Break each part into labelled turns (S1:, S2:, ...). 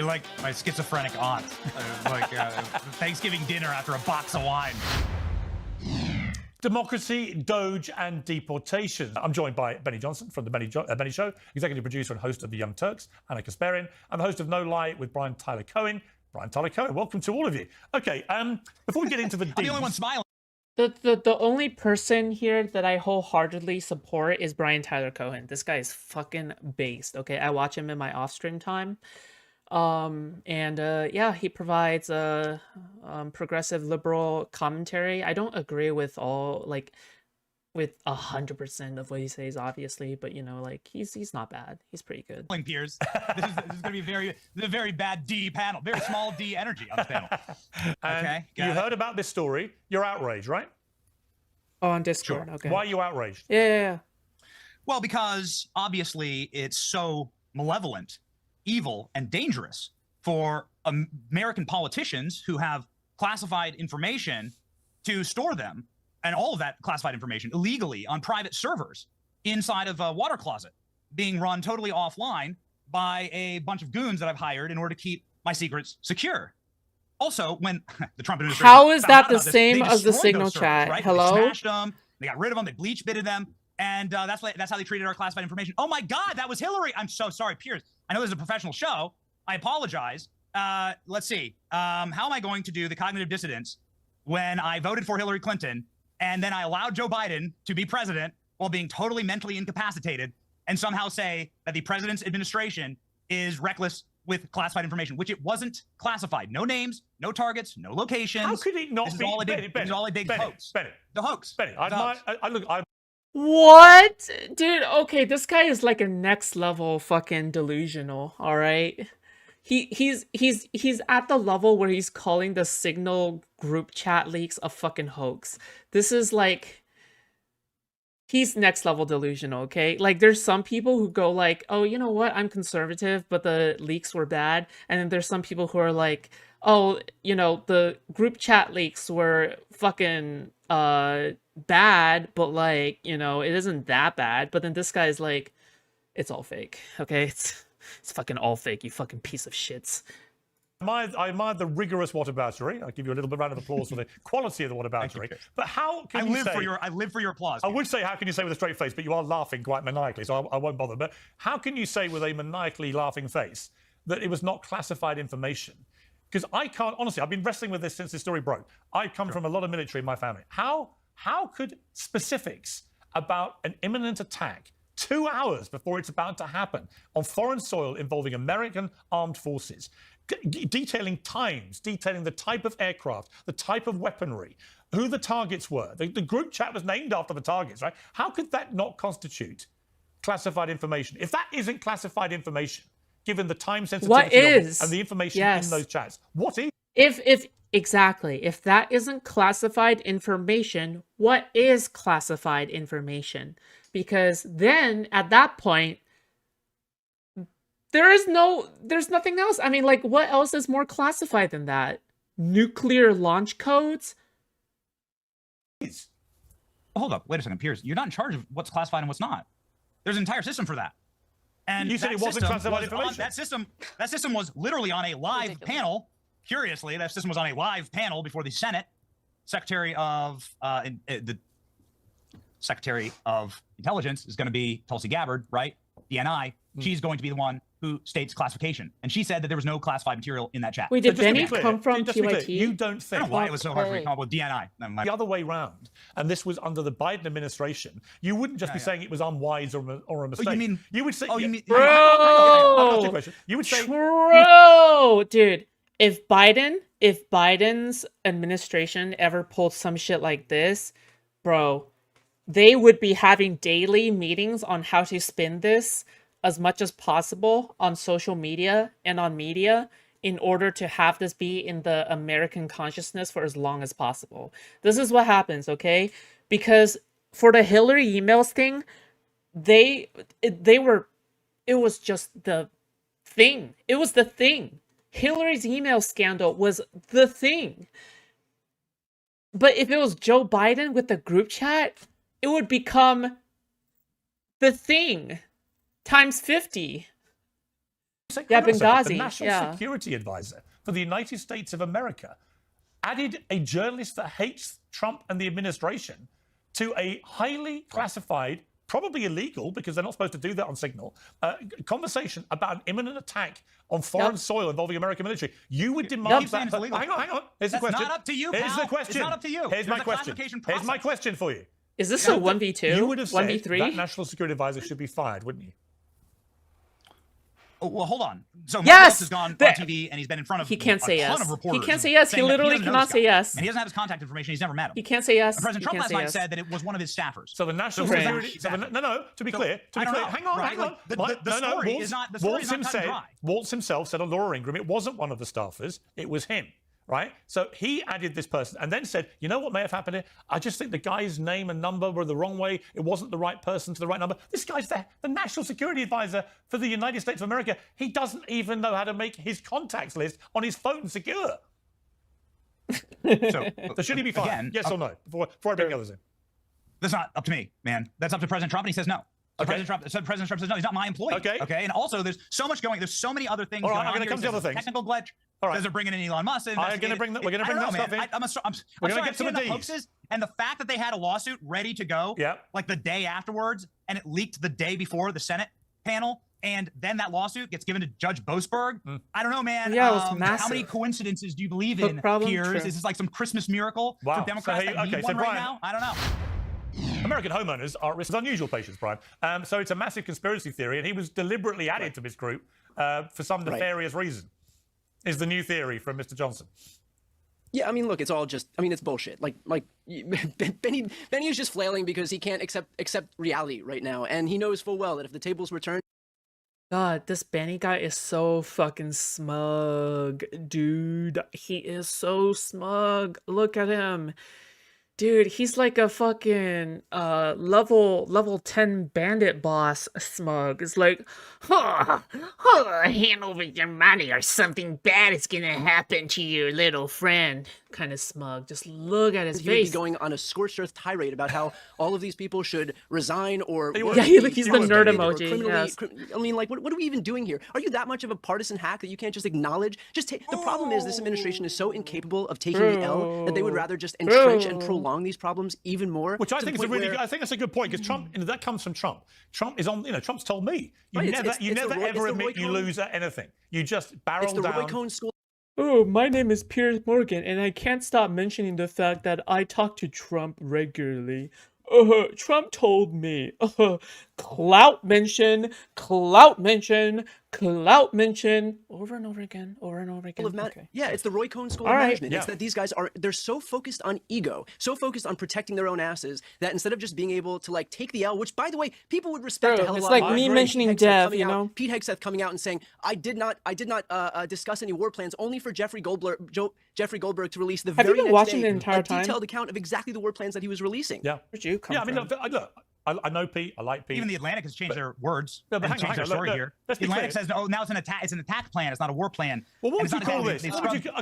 S1: You're like my schizophrenic aunt. Like Thanksgiving dinner after a box of wine.
S2: Democracy, Doge, and deportations. I'm joined by Benny Johnson from The Benny Show, executive producer and host of The Young Turks, Anna Kasparian, and the host of No Lie with Brian Tyler Cohen. Brian Tyler Cohen, welcome to all of you. Okay, before we get into the
S1: I'm the only one smiling.
S3: The only person here that I wholeheartedly support is Brian Tyler Cohen. This guy is fucking based. Okay, I watch him in my off-stream time. Yeah, he provides progressive liberal commentary. I don't agree with with 100% of what he says, obviously, but you know, like he's not bad. He's pretty good.
S1: Piers, this is going to be a very bad D panel, very small D energy on this panel. Okay,
S2: you heard about this story. You're outraged, right?
S3: Oh, on Discord.
S2: Sure.
S3: Okay.
S2: Why are you outraged?
S3: Yeah.
S1: Well, because obviously it's so malevolent, evil, and dangerous for American politicians who have classified information to store them, and all of that classified information illegally on private servers inside of a water closet, being run totally offline by a bunch of goons that I've hired in order to keep my secrets secure. Also, when the Trump administration,
S3: how is that the same as the Signal chat?
S1: Right?
S3: Hello?
S1: They smashed them, they got rid of them, they bleach bitted them, and that's how they treated our classified information. Oh my God, that was Hillary. I'm so sorry, Piers. I know this is a professional show. I apologize. Let's see. How am I going to do the cognitive dissonance when I voted for Hillary Clinton and then I allowed Joe Biden to be president while being totally mentally incapacitated, and somehow say that the president's administration is reckless with classified information, which it wasn't classified. No names, no targets, no locations.
S2: How could it not
S1: this
S2: be?
S1: This is all a big hoax. The hoax.
S2: Benny,
S3: What? Dude, okay, this guy is like a next level fucking delusional, all right? He's at the level where he's calling the Signal group chat leaks a fucking hoax. This is like, he's next level delusional, okay? Like, there's some people who go like, oh, you know what, I'm conservative, but the leaks were bad. And then there's some people who are like, oh, you know, the group chat leaks were fucking bad, but like, you know, it isn't that bad. But then this guy's like, it's all fake, okay? It's fucking all fake, you fucking piece of shits.
S2: I admire the rigorous whataboutery. I'll give you a little bit round of applause for the quality of the whataboutery. But how can you say...
S1: I live for your applause.
S2: I would say, how can you say with a straight face, but you are laughing quite maniacally, so I won't bother. But how can you say with a maniacally laughing face that it was not classified information? Because I can't... Honestly, I've been wrestling with this since this story broke. I come from a lot of military in my family. How could specifics about an imminent attack 2 hours before it's about to happen on foreign soil involving American armed forces, detailing times, detailing the type of aircraft, the type of weaponry, who the targets were. The group chat was named after the targets, right? How could that not constitute classified information? If that isn't classified information, given the time sensitivity and the information in those chats, what is?
S3: Exactly. If that isn't classified information, what is classified information? Because then at that point, there's nothing else. I mean, like, what else is more classified than that? Nuclear launch codes?
S1: Hold up, wait a second, Piers. You're not in charge of what's classified and what's not. There's an entire system for that. And
S2: you said it wasn't classified information.
S1: That system was literally on a live panel. Curiously, that system was on a live panel before the Senate. The Secretary of Intelligence is going to be Tulsi Gabbard, right? DNI. She's going to be the one who states classification. And she said that there was no classified material in that chat.
S3: Wait, did Benny come from PYT?
S2: You don't think...
S1: I don't know why it was so hard for me to come up with DNI.
S2: The other way round, and this was under the Biden administration, you wouldn't just be saying it was unwise or a mistake. You would say...
S3: Bro!
S2: You would say...
S3: Bro! Dude, if Biden's administration ever pulled some shit like this, bro, they would be having daily meetings on how to spin this as much as possible on social media and on media in order to have this be in the American consciousness for as long as possible. This is what happens, okay? Because for the Hillary emails thing, it was just the thing. It was the thing. Hillary's email scandal was the thing. But if it was Joe Biden with the group chat, it would become the thing times 50. Yeah,
S2: hang on a second. The
S3: Benghazi,
S2: National
S3: yeah.
S2: Security Advisor for the United States of America added a journalist that hates Trump and the administration to a highly classified, probably illegal, because they're not supposed to do that on Signal, conversation about an imminent attack on foreign soil involving American military. You would demand that. Hang on. Here's the question.
S1: That's not up to you,
S2: Here's
S1: pal.
S2: the question.
S1: It's not up to you.
S2: Here's my question. Here's my question for you.
S3: Is this a 1v2?
S2: You would have said
S3: 1v3?
S2: that National Security Advisor should be fired, wouldn't you?
S1: Oh, well, hold on. So Mark
S3: Yes!
S1: Waltz has gone on TV and he's been in front of
S3: He can't say
S1: a ton
S3: yes.
S1: of reporters.
S3: He can't say yes. He
S1: saying that
S3: literally
S1: doesn't know
S3: cannot
S1: this
S3: say
S1: guy.
S3: yes.
S1: And he doesn't have his contact information. He's never met him.
S3: He can't say yes.
S1: And President
S3: He
S1: Trump
S3: can't
S1: last
S3: say
S1: night
S3: yes.
S1: said that it was one of his staffers.
S2: So the National
S3: Okay.
S2: Security. To be clear. Hang on.
S1: Like, the story is not cut and dry.
S2: Waltz himself said on Laura Ingraham it wasn't one of the staffers, it was him. Right? So he added this person and then said, you know what may have happened here? I just think the guy's name and number were the wrong way. It wasn't the right person to the right number. This guy's the National Security Advisor for the United States of America. He doesn't even know how to make his contacts list on his phone secure. So should he be fired?
S1: Again,
S2: yes or no? Before I bring the others in.
S1: That's not up to me, man. That's up to President Trump, and he says no. So
S2: Okay.
S1: President Trump says no. He's not my employee.
S2: Okay.
S1: And also, there's so much going. There's so many other things.
S2: All right,
S1: going
S2: I'm
S1: on
S2: going to come to
S1: here.
S2: other things.
S1: Technical glitch.
S2: All right.
S1: They're bringing in Elon Musk.
S2: We're going to bring that stuff in.
S1: I'm
S2: We're
S1: sorry,
S2: going to get to the D's.
S1: hoaxes, and the fact that they had a lawsuit ready to go, like the day afterwards, and it leaked the day before the Senate panel, and then that lawsuit gets given to Judge Boasberg. I don't know, man.
S3: Yeah, it was massive.
S1: How many coincidences do you believe in, Piers?
S3: True.
S1: Is this like some Christmas miracle for Democrats that need one right now? I don't know.
S2: American homeowners are at risk of unusual patience, Brian. So it's a massive conspiracy theory, and he was deliberately added to this group for some nefarious reason. Is the new theory from Mr. Johnson?
S4: Yeah, I mean, look, it's all just, I mean, it's bullshit. Like Benny is just flailing because he can't accept reality right now, and he knows full well that if the tables were turned.
S3: God, this Benny guy is so fucking smug, dude. He is so smug. Look at him. Dude, he's like a fucking level 10 bandit boss smug. It's like, hand over your money or something bad is gonna happen to your little friend. Kind of smug. Just look at his
S4: He would
S3: face.
S4: be going on a scorched earth tirade about how all of these people should resign or
S3: he's the nerd emoji. Yes.
S4: I mean, like, what are we even doing here? Are you that much of a partisan hack that you can't just acknowledge? The problem is this administration is so incapable of taking the L that they would rather just entrench and prolong these problems even more.
S2: Which I think is a really good, I think that's a good point because Trump, that comes from Trump. Trump is on, Trump's told me you never ever admit you lose at anything. You just barrel down.
S4: It's the Roy Cohen school.
S3: Oh, my name is Piers Morgan, and I can't stop mentioning the fact that I talk to Trump regularly. Trump told me. Clout mention, over and over again, Okay.
S4: Yeah, it's the Roy Cohen School of Management. It's that these guys they're so focused on ego, so focused on protecting their own asses that instead of just being able to like take the L, which by the way, people would respect a hell of a lot.
S3: It's like me mentioning Dev, you know?
S4: Pete Hegseth coming out and saying, I did not discuss any war plans, only for Jeffrey Goldberg to release the very next day a detailed account of exactly the war plans that he was releasing.
S2: Yeah.
S3: Where'd you come
S2: I mean,
S3: from?
S2: look, I know Pete. I like Pete.
S1: Even the Atlantic has changed their words.
S2: No, but
S1: and changed their story here. The Atlantic says, "Oh, now it's an attack. It's an attack plan. It's not a war plan."
S2: Well, what would you call this?
S1: What would you call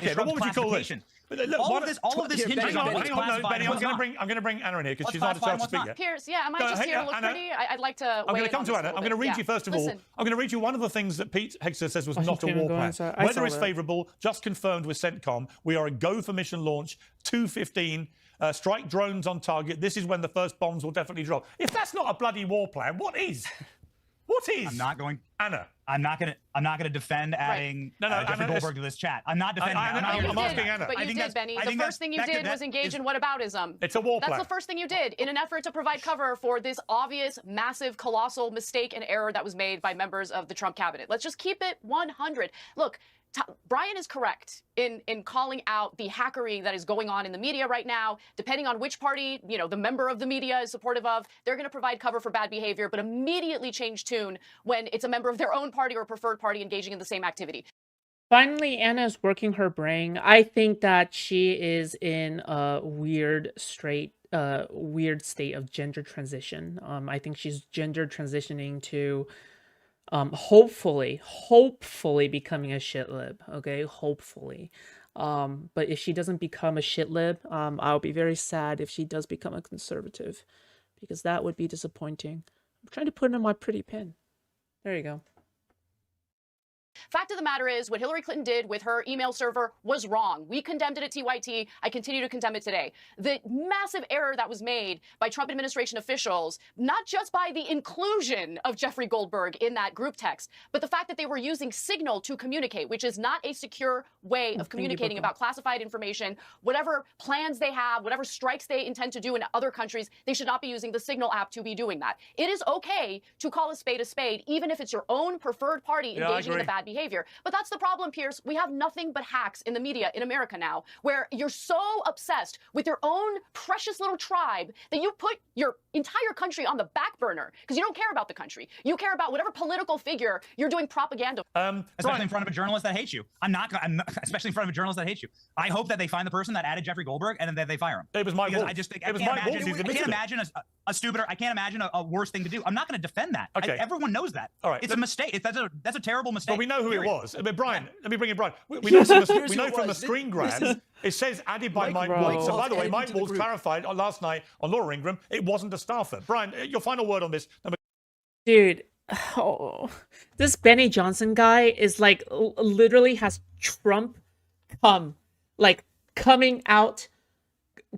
S1: this? All of this hinges on
S2: Benny, I'm going to bring Anna in here because she's not had a chance to speak yet.
S5: Piers, am I just here to look pretty? I'd like to.
S2: I'm going to come to Anna. I'm going to read you first of all. I'm going to read you one of the things that Pete Hegseth says was not a war plan. Weather is favourable, just confirmed with CENTCOM. We are a go for mission launch. 2:15. Strike drones on target. This is when the first bombs will definitely drop. If that's not a bloody war plan, what is? What is?
S1: I'm not going.
S2: Anna.
S1: I'm not gonna defend adding Jeffrey Goldberg to this chat. I'm not defending.
S2: I'm asking Anna.
S5: But you did, Benny. The first thing you did was engage in whataboutism.
S2: It's a war plan.
S5: That's the first thing you did in an effort to provide cover for this obvious, massive, colossal mistake and error that was made by members of the Trump cabinet. Let's just keep it 100. Look. Brian is correct in calling out the hackery that is going on in the media right now. Depending on which party, the member of the media is supportive of, they're going to provide cover for bad behavior, but immediately change tune when it's a member of their own party or preferred party engaging in the same activity.
S3: Finally, Anna is working her brain. I think that she is in a weird state of gender transition. I think she's gender transitioning to hopefully becoming a shit lib, okay? Hopefully. But if she doesn't become a shit lib, I'll be very sad if she does become a conservative, because that would be disappointing. I'm trying to put it in my pretty pen. There you go.
S5: Fact of the matter is, what Hillary Clinton did with her email server was wrong. We condemned it at TYT. I continue to condemn it today. The massive error that was made by Trump administration officials, not just by the inclusion of Jeffrey Goldberg in that group text, but the fact that they were using Signal to communicate, which is not a secure way of communicating about classified information. Whatever plans they have, whatever strikes they intend to do in other countries, they should not be using the Signal app to be doing that. It is okay to call a spade, even if it's your own preferred party engaging in the bad behavior. But that's the problem, Piers. We have nothing but hacks in the media in America now, where you're so obsessed with your own precious little tribe that you put your entire country on the back burner because you don't care about the country. You care about whatever political figure you're doing propaganda.
S1: Especially in front of a journalist that hates you. I'm not, especially in front of a journalist that hates you. I hope that they find the person that added Jeffrey Goldberg and that they fire him.
S2: It was my
S1: because
S2: fault.
S1: I just think
S2: it was my fault.
S1: I can't imagine a stupider. I can't imagine a worse thing to do. I'm not going to defend that.
S2: Okay.
S1: Everyone knows that.
S2: All right.
S1: It's a mistake. That's a terrible mistake.
S2: But we know who it was. I mean, Brian, let me bring in Brian. We know from the screen grab, it says added by Mike Wall. So by the way, Mike Wall's clarified last night on Laura Ingraham, it wasn't a staffer. Brian, your final word on this.
S3: Dude, this Benny Johnson guy is like literally has Trump coming out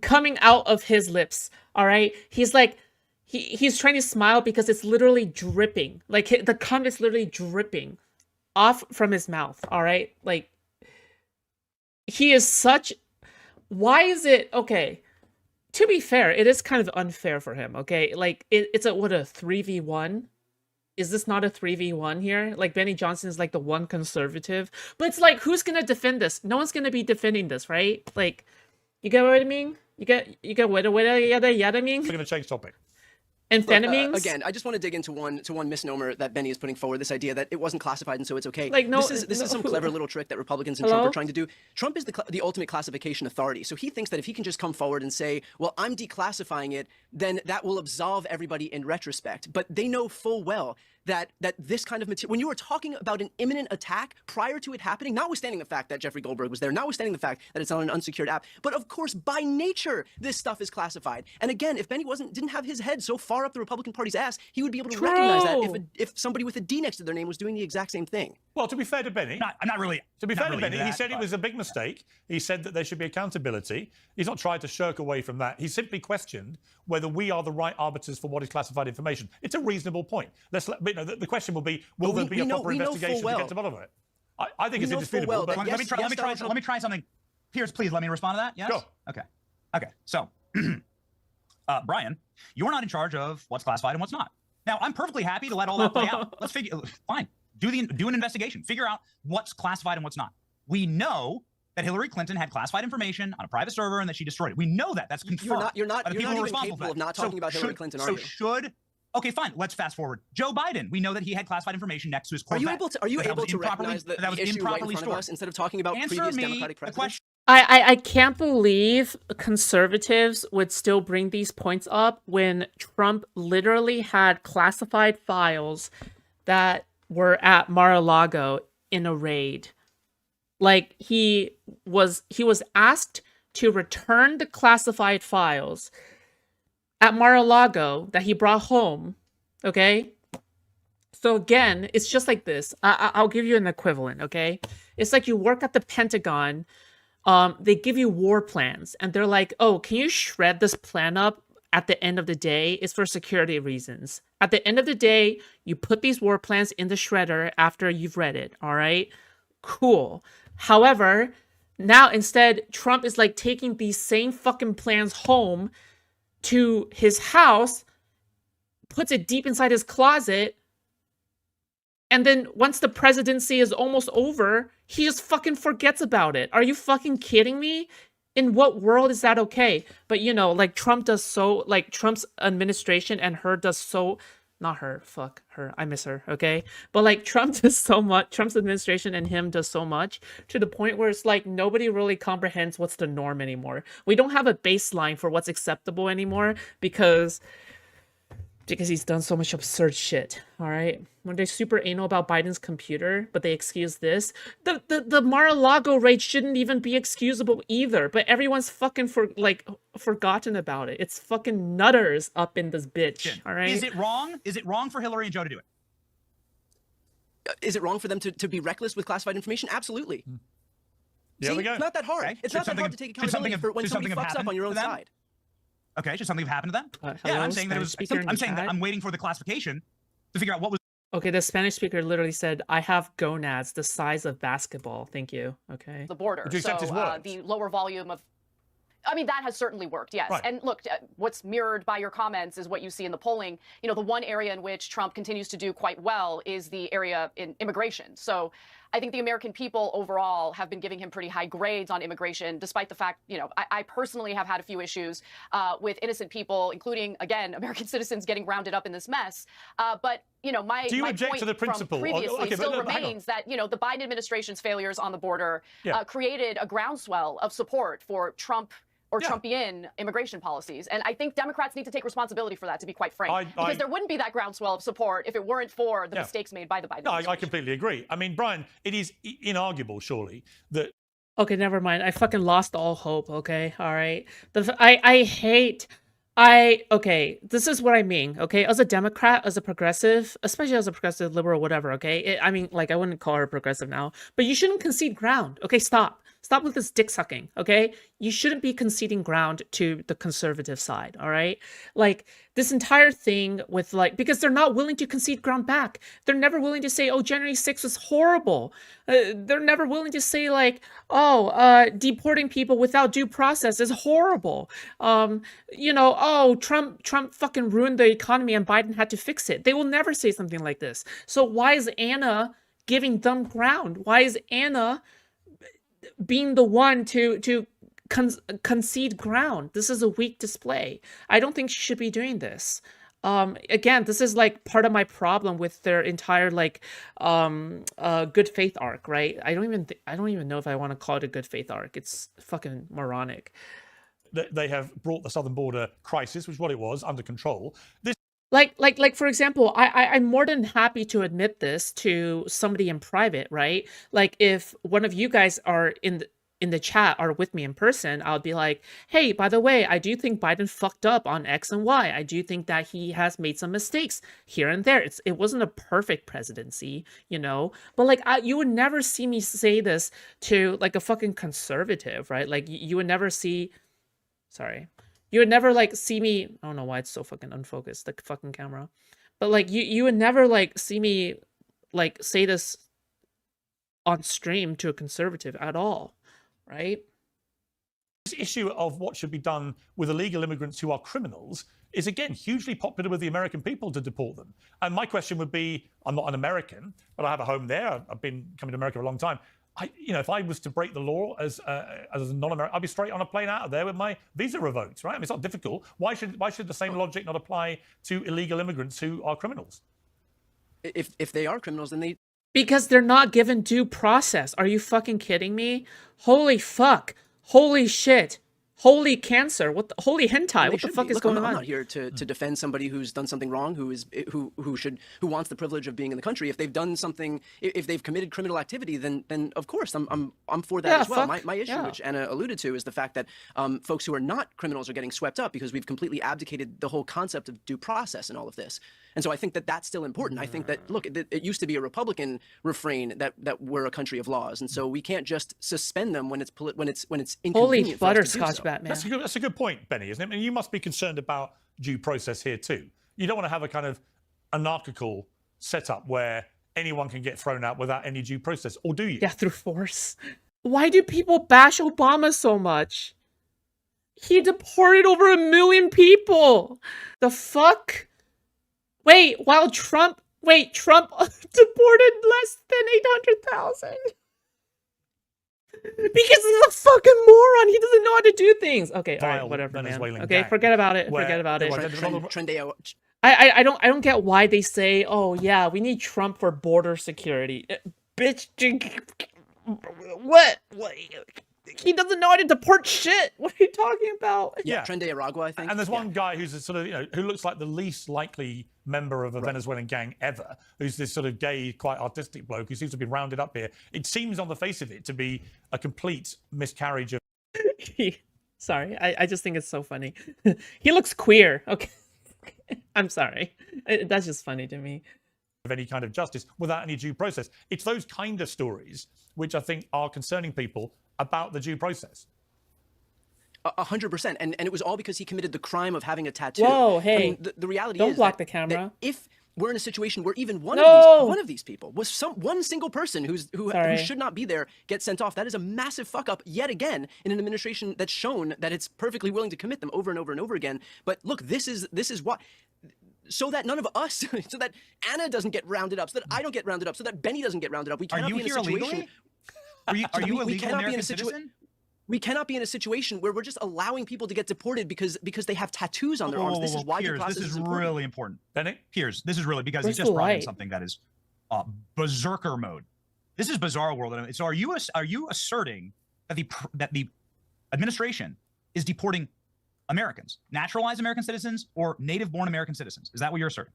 S3: of his lips. All right, he's like he's trying to smile because it's literally dripping. Like the cum is literally dripping off from his mouth. All right, like he is such. Why is it okay? To be fair, it is kind of unfair for him. Okay, like it's a 3v1. Is this not a 3v1 here? Like Benny Johnson is like the one conservative, but it's like who's gonna defend this? No one's gonna be defending this, right? Like, you get what I mean? You get what I mean?
S2: We're gonna change topic.
S3: Amphetamines?
S4: Again, I just want to dig into one misnomer that Benny is putting forward. This idea that it wasn't classified and so it's okay.
S3: Like, no,
S4: this is some clever little trick that Republicans and Trump are trying to do. Trump is the ultimate classification authority, so he thinks that if he can just come forward and say, "Well, I'm declassifying it," then that will absolve everybody in retrospect. But they know full well that this kind of material, when you were talking about an imminent attack prior to it happening, notwithstanding the fact that Jeffrey Goldberg was there, notwithstanding the fact that it's on an unsecured app, but of course, by nature, this stuff is classified. And again, if Benny didn't have his head so far up the Republican Party's ass, he would be able to recognize that if somebody with a D next to their name was doing the exact same thing.
S2: Well, to be fair to Benny,
S1: I'm not really.
S2: To be fair to Benny, he said it was a big mistake. He said that there should be accountability. He's not tried to shirk away from that. He simply questioned whether we are the right arbiters for what is classified information. It's a reasonable point. The question will be, will there be a proper investigation to get to the bottom of it? I think it's indisputable. But
S1: let me try something. Piers, please let me respond to that. Yes.
S2: Sure.
S1: Okay. So, Brian, you're not in charge of what's classified and what's not. Now, I'm perfectly happy to let all that play out. Let's figure. Fine. Do an investigation. Figure out what's classified and what's not. We know that Hillary Clinton had classified information on a private server and that she destroyed it. We know that. That's confirmed.
S4: You're not even capable of not talking about Hillary Clinton, are you?
S1: Okay, fine. Let's fast forward. Joe Biden. We know that he had classified information next to his Corvette.
S4: Are you able to recognize the issue right in front of us instead of talking about previous Democratic presidents?
S3: I can't believe conservatives would still bring these points up when Trump literally had classified files that were at Mar-a-Lago in a raid. Like he was asked to return the classified files at Mar-a-Lago that he brought home. Okay. So again, it's just like this. I'll give you an equivalent. Okay. It's like you work at the Pentagon. They give you war plans and they're like, oh, can you shred this plan up at the end of the day? It's for security reasons. At the end of the day, you put these war plans in the shredder after you've read it. All right. Cool. However, now instead, Trump is like taking these same fucking plans home to his house, puts it deep inside his closet, and then once the presidency is almost over, he just fucking forgets about it. Are you fucking kidding me? In what world is that okay? But you know, like Trump does so, like Trump's administration and her does so, not her, fuck her, I miss her, okay? But like Trump does so much, Trump's administration and him does so much to the point where it's like nobody really comprehends what's the norm anymore. We don't have a baseline for what's acceptable anymore because he's done so much absurd shit, all right? When they're super anal about Biden's computer, but they excuse this, the Mar-a-Lago raid shouldn't even be excusable either, but everyone's fucking forgotten about it. It's fucking nutters up in this bitch, all right?
S1: Is it wrong? Is it wrong for Hillary and Joe to do it?
S4: Is it wrong for them to be reckless with classified information? Absolutely.
S2: There
S4: See,
S2: we go.
S4: it's not that hard.
S1: Okay.
S4: It's
S1: Should
S4: not that
S1: something
S4: hard
S1: have-
S4: to take
S1: should something
S4: accountability for when
S1: should
S4: somebody
S1: something have
S4: fucks up on your own
S1: happened to them?
S4: side.
S1: Okay, should something have happened to them? Yeah,
S3: hello,
S1: I'm saying that it was.
S3: Spanish speaker in
S1: I'm
S3: the
S1: saying that
S3: chat?
S1: I'm waiting for the classification to figure out what was.
S3: Okay, the Spanish speaker literally said, "I have gonads the size of basketball." Thank you. Okay.
S5: the border.
S2: Would you accept
S5: So
S2: his words?
S5: the lower volume of. I mean, that has certainly worked, yes.
S2: Right.
S5: And look, what's mirrored by your comments is what you see in the polling. You know, the one area in which Trump continues to do quite well is the area in immigration. So I think the American people overall have been giving him pretty high grades on immigration, despite the fact, you know, I personally have had a few issues with innocent people, including, again, American citizens getting rounded up in this mess. But, you know, my
S2: Do you
S5: my
S2: object
S5: point
S2: to the principle?
S5: from previously
S2: Okay, but
S5: still
S2: look, hang on.
S5: remains that, you know, the Biden administration's failures on the border
S2: Yeah.
S5: created a groundswell of support for Trump or
S2: Yeah.
S5: Trumpian immigration policies. And I think Democrats need to take responsibility for that, to be quite frank. Because there wouldn't be that groundswell of support if it weren't for the
S2: Yeah.
S5: mistakes made by the Biden
S2: No, I
S5: administration.
S2: completely agree. I mean, Brian, it is inarguable, surely, that
S3: Okay, never mind. I fucking lost all hope. Okay, all right. I hate. Okay, this is what I mean. Okay, as a Democrat, as a progressive, especially as a progressive liberal, whatever. Okay, I mean, like I wouldn't call her progressive now, but you shouldn't concede ground. Okay, stop with this dick sucking. Okay, you shouldn't be conceding ground to the conservative side. All right, like this entire thing with like because they're not willing to concede ground back. They're never willing to say, "Oh, January 6th was horrible." They're never willing to say like, "Oh, deporting people without due process is horrible." You know, oh, Trump fucking ruined the economy and Biden had to fix it. They will never say something like this. So why is Anna giving them ground? Why is Anna being the one to concede ground? This is a weak display. I don't think she should be doing this. Again, this is like part of my problem with their entire like good faith arc, right? I don't even know if I want to call it a good faith arc. It's fucking moronic.
S2: they have brought the southern border crisis, which is what it was, under control. This
S3: Like for example, I'm more than happy to admit this to somebody in private, right? Like if one of you guys are in the chat or with me in person, I'll be like, hey, by the way, I do think Biden fucked up on X and Y. I do think that he has made some mistakes here and there. It wasn't a perfect presidency, you know? But like, you would never see me say this to like a fucking conservative, right? Like you would never see, sorry. You would never like see me, I don't know why it's so fucking unfocused, the fucking camera. But like you would never like see me like say this on stream to a conservative at all. Right?
S2: This issue of what should be done with illegal immigrants who are criminals is again hugely popular with the American people to deport them. And my question would be, I'm not an American, but I have a home there. I've been coming to America a long time. If I was to break the law as a non-American, I'd be straight on a plane out of there with my visa revoked, right? I mean, it's not difficult. Why should the same logic not apply to illegal immigrants who are criminals?
S4: If they are criminals, then they
S3: Because they're not given due process. Are you fucking kidding me? Holy fuck. Holy shit. Holy cancer. Holy hentai. What the fuck is going on?
S4: I'm not here to defend somebody who's done something wrong, who wants the privilege of being in the country. If they've done something, if they've committed criminal activity, then of course I'm for that
S3: Yeah,
S4: as well.
S3: fuck,
S4: My issue,
S3: yeah.
S4: which Anna alluded to, is the fact that folks who are not criminals are getting swept up because we've completely abdicated the whole concept of due process in all of this. And so I think that that's still important. I think that, look, it used to be a Republican refrain that we're a country of laws, and so we can't just suspend them when it's inconvenient
S3: Holy
S4: for us to do
S3: butterscotch,
S4: so.
S3: Batman.
S2: That's a good point, Benny, isn't it? I mean, you must be concerned about due process here too. You don't want to have a kind of anarchical setup where anyone can get thrown out without any due process, or do you?
S3: Yeah, through force. Why do people bash Obama so much? He deported over 1 million people. The fuck? Wait, Trump deported less than 800,000. Because he's a fucking moron. He doesn't know how to do things. Okay, all right,
S2: Vile
S3: whatever, man.
S2: Venezuelan
S3: Okay,
S2: gang.
S3: forget about it.
S2: Where-
S3: Forget about it.
S2: where-
S3: I don't get why they say, oh yeah, we need Trump for border security. Bitch, what? He doesn't know how to deport shit. What are you talking about?
S2: Yeah.
S4: Trende Aragua, I think.
S2: And there's one guy who's a sort of, who looks like the least likely member of a Venezuelan gang ever, who's this sort of gay, quite artistic bloke who seems to be rounded up here. It seems on the face of it to be a complete miscarriage of.
S3: Sorry, I just think it's so funny. He looks queer. Okay. I'm sorry. That's just funny to me.
S2: of any kind of justice without any due process. It's those kind of stories which I think are concerning people about the due process.
S4: 100%, and it was all because he committed the crime of having a tattoo.
S3: Whoa, hey,
S4: I mean, the reality
S3: don't
S4: is
S3: block
S4: that,
S3: the camera.
S4: that if we're in a situation where even one of these people was one single person who should not be there gets sent off, that is a massive fuck up yet again in an administration that's shown that it's perfectly willing to commit them over and over and over again. But look, this is what. So that none of us, so that Anna doesn't get rounded up, so that I don't get rounded up, so that Benny doesn't get rounded up. We cannot be in a situation.
S1: Are you a legal American citizen?
S4: We cannot be in a situation where we're just allowing people to get deported because they have tattoos on their arms. This is why
S1: Piers, this is really important.
S2: Benny?
S1: Piers, this is really because he just brought in something that is berserker mode. This is bizarre world. So are you asserting that the administration is deporting Americans, naturalized American citizens, or native-born American citizens? Is that what you're asserting?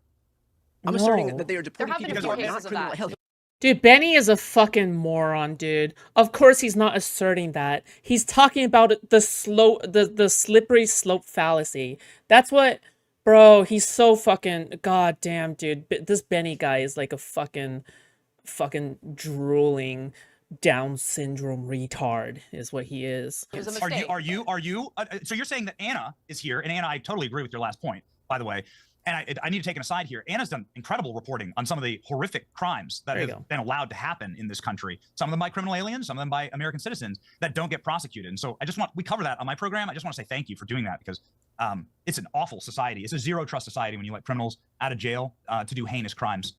S4: I'm asserting that they are deporting
S5: There have been
S4: people
S5: a
S4: who
S5: few
S4: are not
S5: cases of
S4: criminal.
S5: that.
S4: Hell,
S3: Dude, Benny is a fucking moron, dude. Of course he's not asserting that. He's talking about the slippery slope fallacy. That's what, bro, he's so fucking goddamn, dude. This Benny guy is like a fucking drooling Down syndrome retard is what he is.
S5: It was a mistake.
S1: Are you so you're saying that Anna is here, and Anna, I totally agree with your last point, by the way. And I need to take an aside here. Anna's done incredible reporting on some of the horrific crimes that have been allowed to happen in this country. Some of them by criminal aliens, some of them by American citizens that don't get prosecuted. And so we cover that on my program. I just want to say thank you for doing that, because it's an awful society. It's a zero trust society when you let criminals out of jail to do heinous crimes.